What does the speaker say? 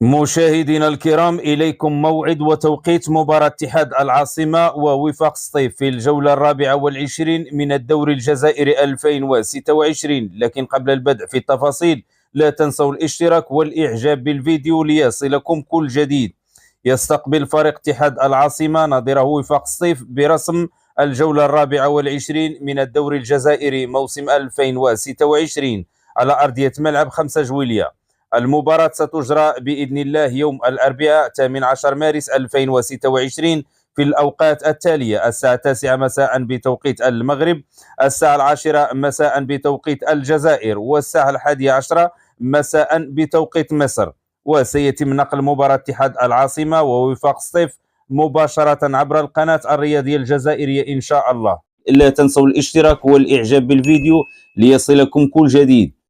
مشاهدينا الكرام، إليكم موعد وتوقيت مباراة اتحاد العاصمة ووفاق سطيف في الجولة 24 من الدوري الجزائري 2026. لكن قبل البدء في التفاصيل لا تنسوا الاشتراك والإعجاب بالفيديو ليصلكم كل جديد. يستقبل فريق اتحاد العاصمة نظيره وفاق سطيف برسم الجولة 24 من الدوري الجزائري موسم 2026 على أرضية ملعب 5 جويلية. المباراة ستجرى بإذن الله يوم الأربعاء 18 مارس 2026 في الأوقات التالية: الساعة 9 مساء بتوقيت المغرب، الساعة 10 مساء بتوقيت الجزائر، والساعة 11 مساء بتوقيت مصر. وسيتم نقل مباراة اتحاد العاصمة ووفاق سطيف مباشرة عبر القناة الرياضية الجزائرية إن شاء الله. لا تنسوا الاشتراك والإعجاب بالفيديو ليصلكم كل جديد.